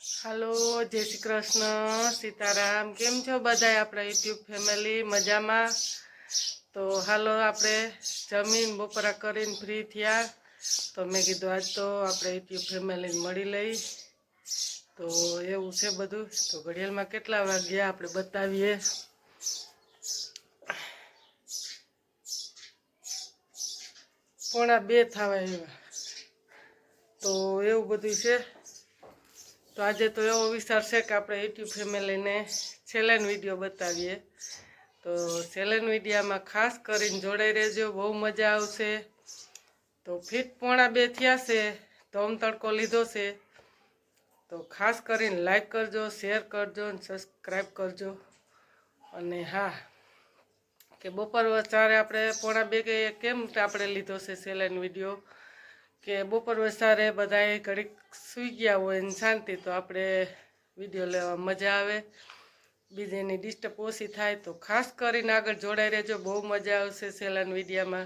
Hello जय श्री कृष्ण सीताराम केम छो बधाय आपणे यूट्यूब फैमिली मजा में। तो हालो आपणे जमीन बपोरा करीने फ्री थया तो मैं कीधुं आज तो आपणे यूट्यूब फैमिली ने मळी लई। तो एवुं छे बधुं। तो घड़ियाल में केटला वाग्या आपणे बतावीए। पोणा 2 थवा एवा। तो एवुं बधुं छे। तो आज तो एवो विचार है कि आप यूट्यूब फैमिली ने छेल्ला विडियो बताइए। तो छेल्ला विडियो में खास करीने जोड़ाई रहेजो, बहु मजा आवशे। तो फिट पोणा 2 थया छे, धोम तड़को लीधो छे। तो खास करीने लाइक करजो, शेर करजो ने सब्सक्राइब करजो। अने हाँ कि बपोर वचारे आपणे पोणा 2 के केम आपणे लीधो छे छेल्ला विडियो के बपोर वसारे बधाए घड़ीक सूई गया होय ने शांति तो आपणे विडियो लेवा मजा आवे, बीजेनी डिस्टर्ब ओછી थाय। तो खास करीने आगळ जोड़ाई रहेजो, बहु मजा आवशे छेल्ला विडियोमां।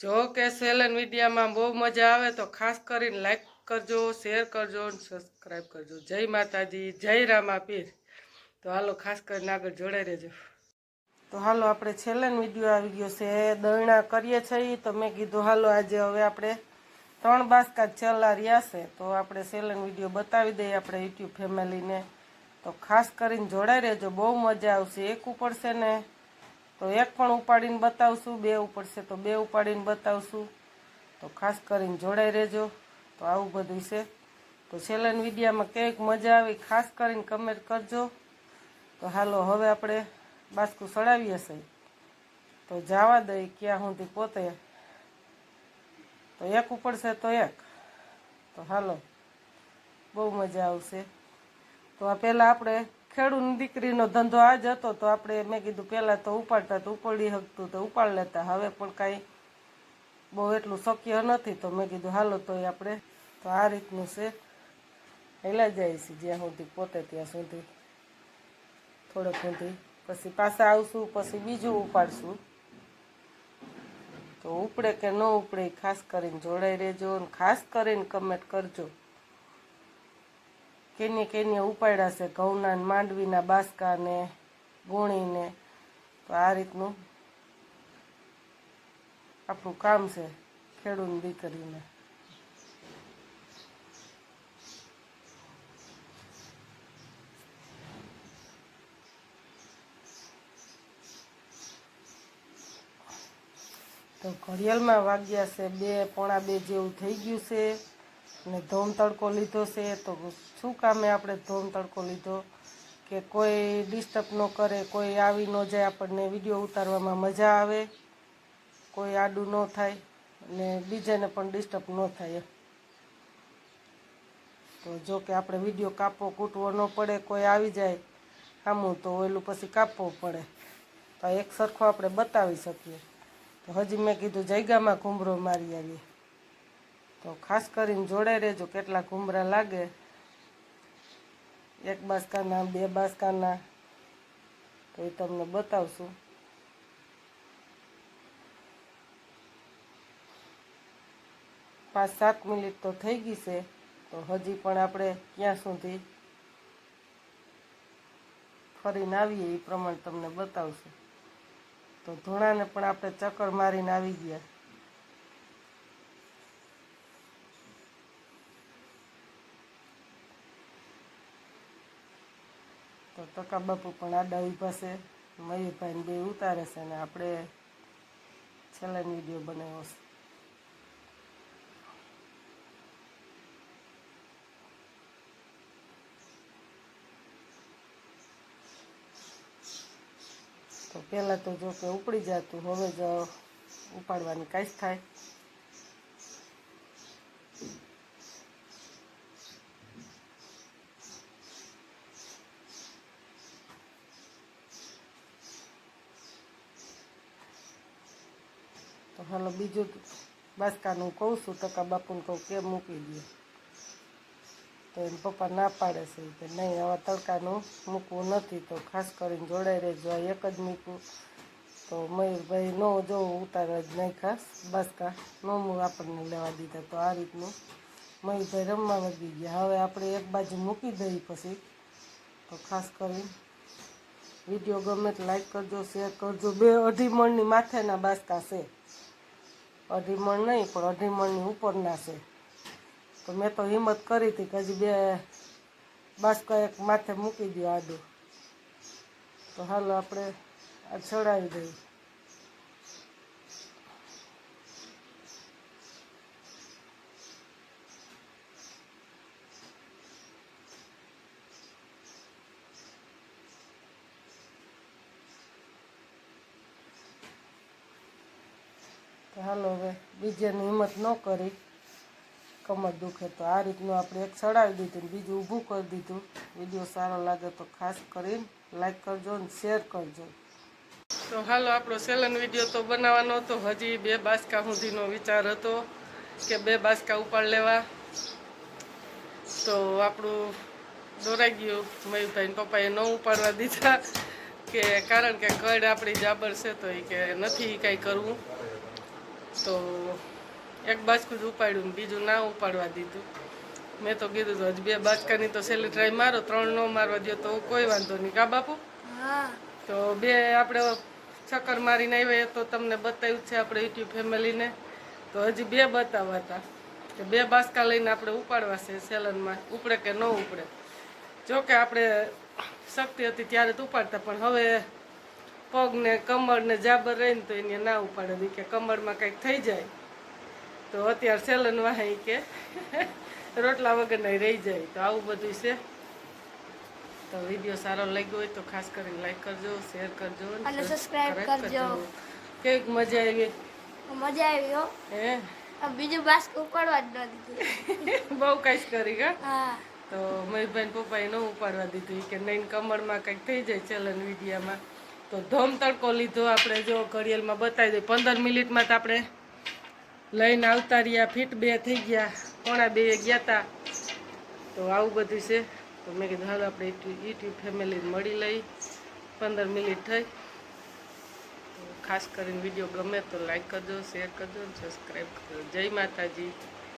जो के छेल्ला विडियोमां बहु मजा आवे तो खास करीने लाइक करजो, शेर करजो ने सब्सक्राइब करजो। जय माताजी, जय रामापीर। तो हालो खास करीने आगळ जोड़ाई रहेजो। तो हालो आपणे छेल्ला विडियो आवी गयो छे, दळणा करीए छीए। तो मैं कीधुं हालो आजे हवे आपणे 3 बासका चला रह्या छे तो आपणे छेल्ला विडियो बतावी दઈએ आपणे यूट्यूब फैमिली ने। तो खास करीने जोड़ाई रहेजो, बहु मजा आवशे। एक उपड़शे ने तो एक पण उपाड़ीने बतावशुं, 2 उपड़शे तो 2 उपाड़ीने बतावशुं। तो खास करीने जोड़ाई रहेजो। तो आवुं बधुं छे। तो छेल्ला विडियोमां केवीक मजा आवी खास करीने कमेंट करजो। तो हालो हवे आपणे बासकું सड़ावीए छे। तो जावा दई क्यां सुधी पोते। तो एक उपड़शे तो एक। तो हालो बहु मजा आवशे। तो आ पहेला आपणे खेडूतनी दीकरीनो धंधो आ ज हतो तो आपणे मैं कीधुं पहेला तो उपाड़ता तो उपाड़ी शकતું तो उपाड़ लेता। हवे पण कांई बहु एटલું शक्य नथी। तो मैं कीधुं हालो तोय आपणे तो आ रीतनुं छे। हेला જાય છે જ્યાં સુધી પોતે ત્યાં સુધી થોડોક સુધી પછી પાછા આવશું, પછી બીજું ઉપાડશું। તો ઉપડે કે ન ઉપડે ખાસ કરીને જોડાઈ રહેજો અને ખાસ કરીને કમેન્ટ કરજો કેને કેને ઉપાડ્યા છે ઘઉંના ને માંડવીના બાસકા ને ગુણીને। તો આ રીતનું આપણું કામ છે ખેડૂત દીકરીને। તો ઘડિયાળમાં વાગ્યા છે 2 પોણા 2 જેવું થઈ ગયું છે અને ધોમ તડકો લીધો છે। તો શું કામે આપણે ધોમ તડકો લીધો કે કોઈ ડિસ્ટર્બ ન કરે, કોઈ આવી ન જાય, આપણને વિડીયો ઉતારવામાં મજા આવે, કોઈ આડું ન થાય અને બીજાને પણ ડિસ્ટર્બ ન થાય। તો જો કે આપણે વિડીયો કાપવો કૂટવો ન પડે, કોઈ આવી જાય સામું તો ઓલું પછી કાપવો પડે તો એક સરખો આપણે બતાવી શકીએ। તો હજી મેં કીધું જગ્યામાં ઘૂમરો મારી આવીએ। તો ખાસ કરીને જોડાઈ રહેજો કેટલા ઘૂમરા લાગે, 1 બાસકાના 2 બાસકાના તો એ તમને બતાવશું। 5-7 મિનિટ તો થઈ ગઈ છે। તો હજી પણ આપણે ક્યાં સુધી ફરીને આવીએ એ પ્રમાણે તમને બતાવશું। તો ધોણાને પણ આપણે ચક્કર મારીને આવી ગયા। તો ટકા બાપુ પણ આડા ઊભા છે, મયુરભાઈને 2 ઉતારે છે અને આપણે છેલ્લા વિડીયો બનાવ્યો છે। તો પહેલાં તો જો કે ઉપડી જતું, હવે જ ઉપાડવાની કાંઈ જ થાય। તો હાલો બીજું બાસકાનું કહું છું, ટકા બાપુને કહું કેમ મૂકી દે તો એને પપ્પા ના પાડે છે કે નહીં આવા તડકાનું મૂકવું નથી। તો ખાસ કરીને જોડાઈ રહેજો। આ એક જ મૂકવું તો મયુરભાઈ ન જો ઉતાર જ નહીં ખાસ બાસકા ન આપણને લેવા દીધા। તો આ રીતનું મયુરભાઈ રમવા વધી ગયા. હવે આપણે એક બાજુ મૂકી દઈએ પછી. તો ખાસ કરીને વિડીયો ગમે તો લાઈક કરજો, શેર કરજો. 2-2.5 મણની માથેના બાસકા છે, 2.5 મણ નહીં પણ 2.5 મણની ઉપરના છે. તો મેં તો હિંમત કરી હતી કે હજી 2 બાસકા એક માથે મૂકી દો આડું. તો હાલો આપણે આ ચડાવી દઈએ. તો હાલો હવે બીજાની હિંમત ન કરી, કમર દુખે તો આ રીતનું આપણે એક ચડાવી દીધું ને બીજું ઊભું કરી દીધું. વિડીયો સારો લાગે તો ખાસ કરીને લાઈક કરજો અને શેર કરજો. તો હાલો આપણો સેલન વિડીયો તો બનાવવાનો હતો. હજી 2 બાસકા સુધીનો વિચાર હતો કે 2 બાસકા ઉપાડ લેવા. તો આપણું દોરાઈ ગયું. મયુરભાઈ પપ્પાએ ન ઉપાડવા દીધા કે કારણ કે કડ આપણી જાબર છે તો એ કે નથી કાંઈ કરવું. તો એક બાસકું જ ઉપાડ્યું, બીજું ના ઉપાડવા દીધું. મેં તો કીધું તો હજી 2 બાસકાની તો સહેલી ટ્રાય મારો, 3 ન મારવા દો તો કોઈ વાંધો નહીં. કા બાપુ? તો 2 આપણે ચક્કર મારીને આવ્યા તો તમને બતાવ્યું છે આપણે યુટ્યુબ ફેમિલીને. તો હજી 2 બતાવવા હતા કે 2 બાસકા લઈને આપણે ઉપાડવા છે સેલનમાં, ઉપડે કે ન ઉપડે. જોકે આપણે શક્તિ હતી ત્યારે જ ઉપાડતા, પણ હવે પગને કમરને જાબર રહીને તો એને ના ઉપાડે કે કમરમાં કંઈક થઈ જાય તો અત્યારે સેલન વાહે કે રોટલા વગરના રહી જાય. તો આવું બધું છે. તો વિડીયો સારો લાગ્યો હોય તો ખાસ કરીને લાઈક કરજો, શેર કરજો અને સબસ્ક્રાઇબ કરજો. કેવી મજા આવી? મજા આવી હો. હે બીજું બાસ્ક ઉપાડવા જ ન દીધું. બહુ કાંઈ કરી કા? હા. તો મયુરભાઈ પપ્પાએ ન ઉપાડવા દીધું કે નહીં કમરમાં કંઈક થઈ જાય સેલન વિડીયામાં. તો ધોમ તડકો લીધો આપણે, જો ઘડિયાળમાં બતાવી દઈએ 15 મિનિટમાં તો આપણે લઈને આવતા રહ્યા. ફીટ 2 થઈ ગયા, 1:45 ગયા હતા. તો આવું બધું છે. તો મેં કીધું હાલ આપણે યુટ્યુબ ફેમિલીને મળી લઈ. 15 મિનિટ થઈ. તો ખાસ કરીને વિડીયો ગમે તો લાઈક કરજો, શેર કરજો અને સબસ્ક્રાઈબ કરજો. જય માતાજી.